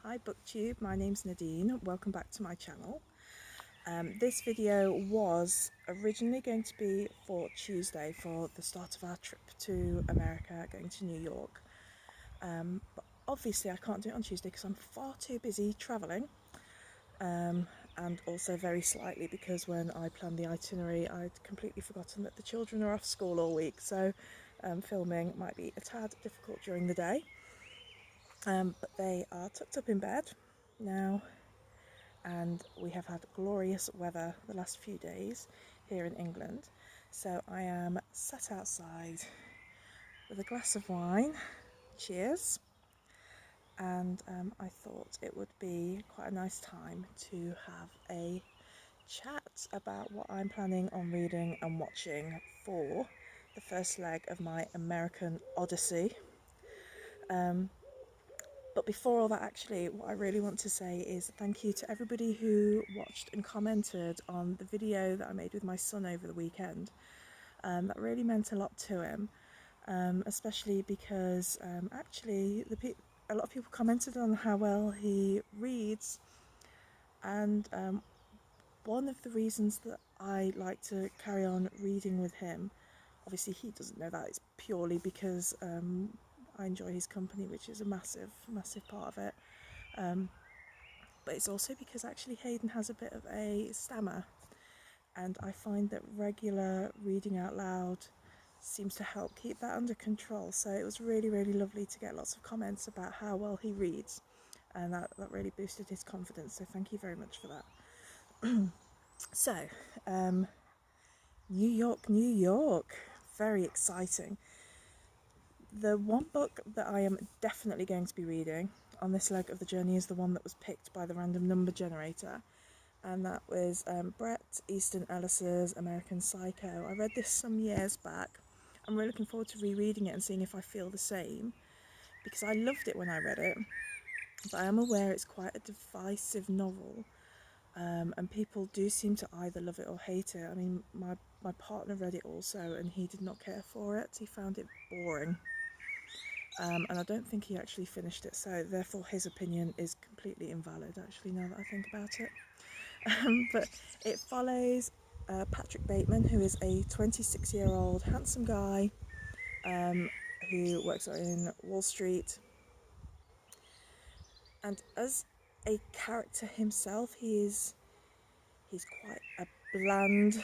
Hi BookTube, my name's Nadine. Welcome back to my channel. This video was originally going to be for Tuesday for the start of our trip to America, going to New York. But obviously I can't do it on Tuesday because I'm far too busy travelling. And also very slightly because when I planned the itinerary I'd completely forgotten that the children are off school all week, so filming might be a tad difficult during the day. But they are tucked up in bed now, and we have had glorious weather the last few days here in England. So I am sat outside with a glass of wine, cheers, and I thought it would be quite a nice time to have a chat about what I'm planning on reading and watching for the first leg of my American Odyssey. But before all that, actually, what I really want to say is thank you to everybody who watched and commented on the video that I made with my son over the weekend. That really meant a lot to him, especially because actually a lot of people commented on how well he reads, and one of the reasons that I like to carry on reading with him, obviously he doesn't know that, it's purely because I enjoy his company, which is a massive part of it. But it's also because actually Hayden has a bit of a stammer, and I find that regular reading out loud seems to help keep that under control. So it was really lovely to get lots of comments about how well he reads, and that really boosted his confidence, so thank you very much for that. So New York, very exciting. The one book that I am definitely going to be reading on this leg of the journey is the one that was picked by the random number generator, and that was Bret Easton Ellis's American Psycho. I read this some years back. I'm really looking forward to rereading it and seeing if I feel the same, because I loved it when I read it, but I am aware it's quite a divisive novel, and people do seem to either love it or hate it. I mean, my partner read it also, and he did not care for it. He found it boring. And I don't think he actually finished it, so therefore his opinion is completely invalid, actually, now that I think about it. But it follows Patrick Bateman, who is a 26-year-old handsome guy who works in Wall Street. And as a character himself, he's quite a bland,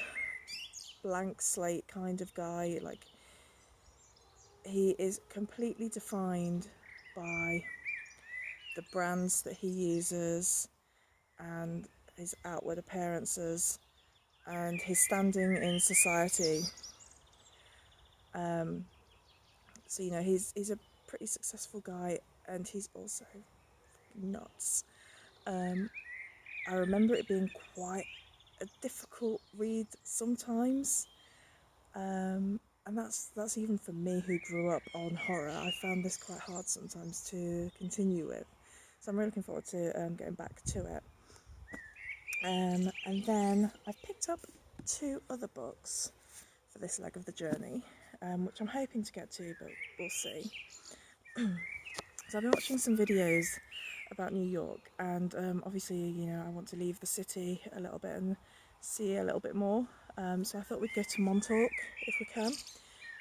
blank slate kind of guy. Like, he is completely defined by the brands that he uses and his outward appearances and his standing in society. So you know, he's a pretty successful guy, and he's also nuts. I remember it being quite a difficult read sometimes, and that's even for me who grew up on horror. I found this quite hard sometimes to continue with, so I'm really looking forward to getting back to it. And then I've picked up 2 other books for this leg of the journey, which I'm hoping to get to, but we'll see. So I've been watching some videos about New York, and obviously, you know, I want to leave the city a little bit and see a little bit more. So I thought we'd go to Montauk if we can.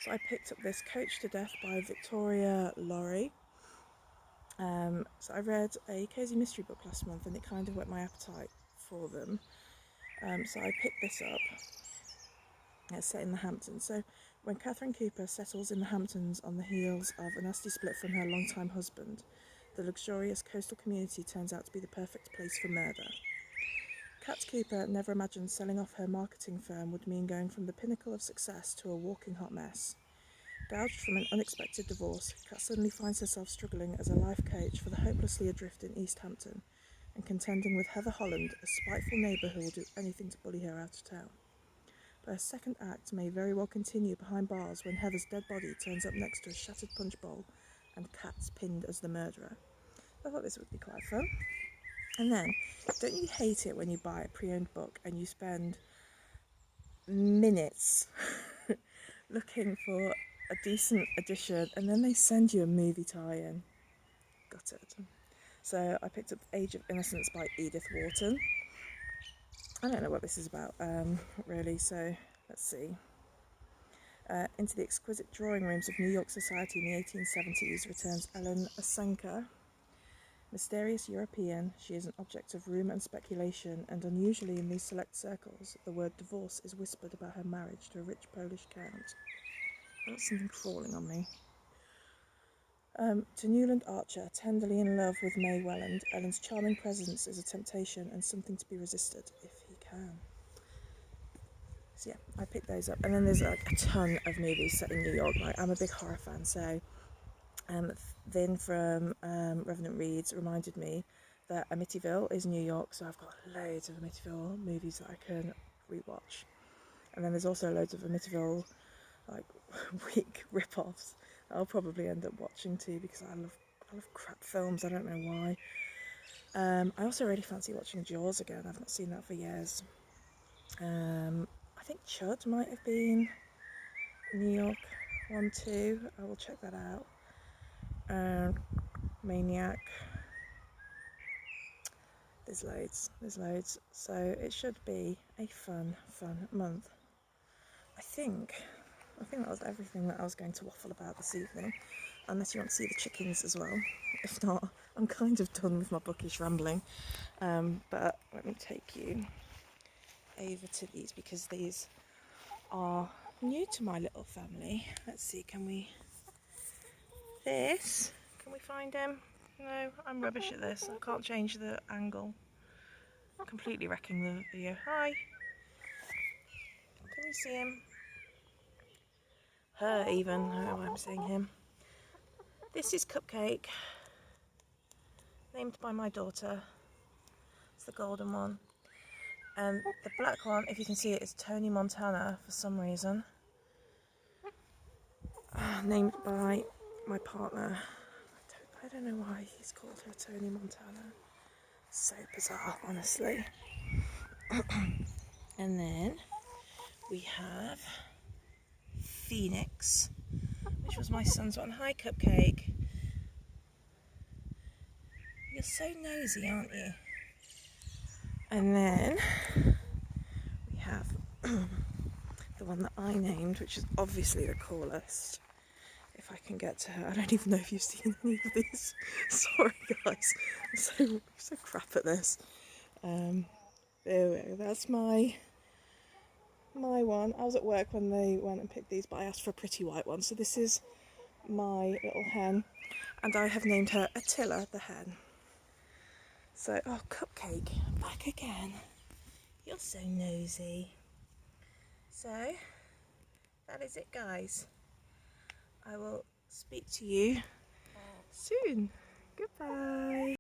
So I picked up this Coach to Death by Victoria Laurie. So I read a cozy mystery book last month, and it kind of whet my appetite for them. So I picked this up. It's set in the Hamptons. So when Catherine Cooper settles in the Hamptons on the heels of a nasty split from her longtime husband, the luxurious coastal community turns out to be the perfect place for murder. Kat Cooper never imagined selling off her marketing firm would mean going from the pinnacle of success to a walking hot mess. Gouged from an unexpected divorce, Kat suddenly finds herself struggling as a life coach for the hopelessly adrift in East Hampton, and contending with Heather Holland, a spiteful neighbour who will do anything to bully her out of town. But her second act may very well continue behind bars when Heather's dead body turns up next to a shattered punch bowl and Kat's pinned as the murderer. I thought this would be quite fun. And then, don't you hate it when you buy a pre-owned book and you spend minutes looking for a decent edition and then they send you a movie tie-in? Got it. So I picked up Age of Innocence by Edith Wharton. I don't know what this is about, really, so let's see. Into the exquisite drawing rooms of New York society in the 1870s returns Ellen Asenka. Mysterious European, she is an object of rumour and speculation, and unusually in these select circles, the word divorce is whispered about her marriage to a rich Polish count. That's something crawling on me. To Newland Archer, tenderly in love with May Welland, Ellen's charming presence is a temptation and something to be resisted if he can. So yeah, I picked those up. And then there's like a ton of movies set in New York. Like, I'm a big horror fan, so Vin from Revenant Reads reminded me that Amityville is New York, so I've got loads of Amityville movies that I can rewatch. And then there's also loads of Amityville like weak rip-offs that I'll probably end up watching too, because I love crap films. I don't know why. I also really fancy watching Jaws again. I've not seen that for years. I think Chud might have been New York one too. I will check that out. Maniac. There's loads. So it should be a fun month. I think that was everything that I was going to waffle about this evening, unless you want to see the chickens as well. If not, I'm kind of done with my bookish rambling. But let me take you over to these, because these are new to my little family. Let's see, can we find him? No, I'm rubbish at this. I can't change the angle. I'm completely wrecking the video. Hi. Can you see him? Her even. I don't know why I'm saying him. This is Cupcake, named by my daughter. It's the golden one. And the black one, if you can see it, is Tony Montana for some reason. Named by my partner. I don't know why he's called her Tony Montana. So bizarre, honestly. And then we have Phoenix, which was my son's one. Hi, Cupcake. You're so nosy, aren't you? And then we have the one that I named, which is obviously the coolest. If I can get to her. I don't even know if you've seen any of these. Sorry guys, I'm so crap at this. There we go, that's my one. I was at work when they went and picked these, but I asked for a pretty white one. So this is my little hen, and I have named her Attila the hen. So, oh, Cupcake, back again. You're so nosy. So, that is it, guys. I will speak to you soon. Goodbye.